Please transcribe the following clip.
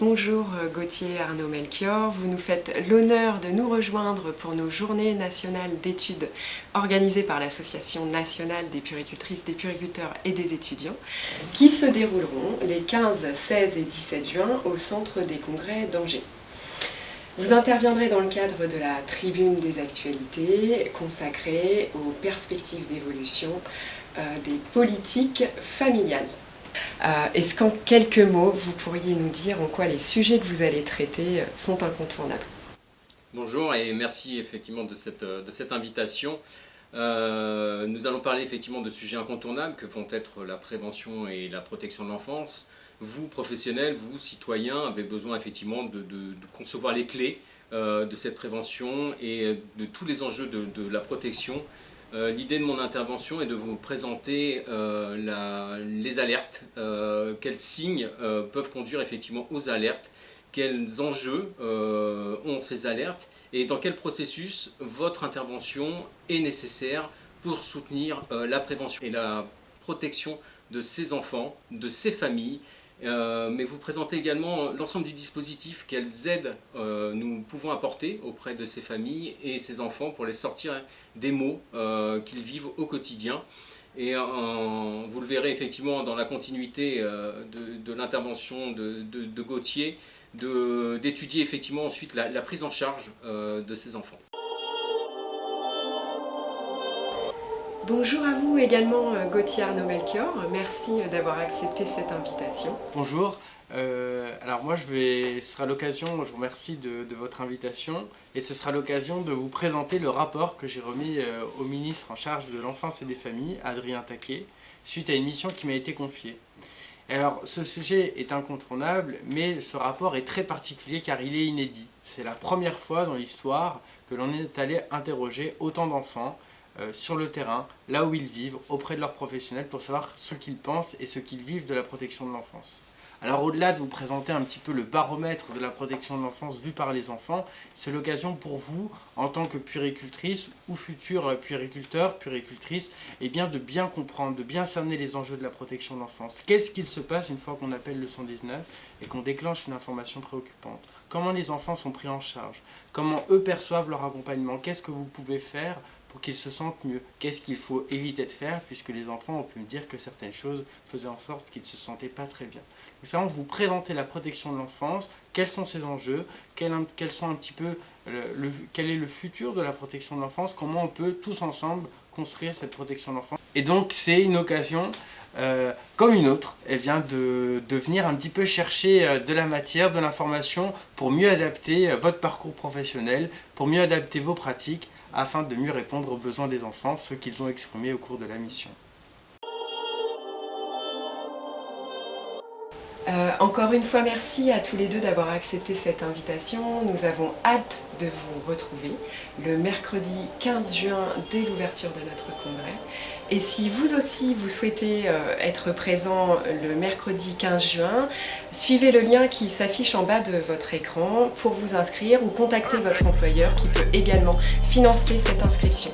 Bonjour Gauthier Arnaud-Melchior, vous nous faites l'honneur de nous rejoindre pour nos journées nationales d'études organisées par l'Association nationale des puéricultrices, des puériculteurs et des étudiants qui se dérouleront les 15, 16 et 17 juin au Centre des Congrès d'Angers. Vous interviendrez dans le cadre de la tribune des actualités consacrée aux perspectives d'évolution des politiques familiales. Est-ce qu'en quelques mots, vous pourriez nous dire en quoi les sujets que vous allez traiter sont incontournables? Bonjour et merci effectivement de cette invitation. Nous allons parler effectivement de sujets incontournables que vont être la prévention et la protection de l'enfance. Vous, professionnels, vous, citoyens, avez besoin effectivement de concevoir les clés de cette prévention et de tous les enjeux de la protection. L'idée de mon intervention est de vous présenter les alertes, quels signes peuvent conduire effectivement aux alertes, quels enjeux ont ces alertes et dans quel processus votre intervention est nécessaire pour soutenir la prévention et la protection de ces enfants, de ces familles. Mais vous présentez également l'ensemble du dispositif, quelles aides nous pouvons apporter auprès de ces familles et ces enfants pour les sortir des maux qu'ils vivent au quotidien. Et vous le verrez effectivement dans la continuité de l'intervention de Gauthier, d'étudier effectivement ensuite la prise en charge de ces enfants. Bonjour à vous également Gauthier Arnaud-Melchior, merci d'avoir accepté cette invitation. Bonjour, alors moi ce sera l'occasion, je vous remercie de votre invitation et ce sera l'occasion de vous présenter le rapport que j'ai remis au ministre en charge de l'enfance et des familles, Adrien Taquet, suite à une mission qui m'a été confiée. Alors ce sujet est incontournable, mais ce rapport est très particulier car il est inédit. C'est la première fois dans l'histoire que l'on est allé interroger autant d'enfants sur le terrain, là où ils vivent, auprès de leurs professionnels pour savoir ce qu'ils pensent et ce qu'ils vivent de la protection de l'enfance. Alors au-delà de vous présenter un petit peu le baromètre de la protection de l'enfance vu par les enfants, c'est l'occasion pour vous, en tant que puéricultrice ou futur puériculteur, puéricultrice, de bien comprendre, de bien cerner les enjeux de la protection de l'enfance. Qu'est-ce qu'il se passe une fois qu'on appelle le 119 et qu'on déclenche une information préoccupante? Comment les enfants sont pris en charge? Comment eux perçoivent leur accompagnement? Qu'est-ce que vous pouvez faire pour qu'ils se sentent mieux? Qu'est-ce qu'il faut éviter de faire, puisque les enfants ont pu me dire que certaines choses faisaient en sorte qu'ils ne se sentaient pas très bien. Donc c'est vraiment vous présenter la protection de l'enfance, quels sont ses enjeux, quel est le futur de la protection de l'enfance, comment on peut tous ensemble construire cette protection de l'enfance. Et donc c'est une occasion, comme une autre, de venir un petit peu chercher de la matière, de l'information, pour mieux adapter votre parcours professionnel, pour mieux adapter vos pratiques, afin de mieux répondre aux besoins des enfants, ceux qu'ils ont exprimés au cours de la mission. Encore une fois, merci à tous les deux d'avoir accepté cette invitation. Nous avons hâte de vous retrouver le mercredi 15 juin dès l'ouverture de notre congrès. Et si vous aussi vous souhaitez être présent le mercredi 15 juin, suivez le lien qui s'affiche en bas de votre écran pour vous inscrire ou contacter votre employeur qui peut également financer cette inscription.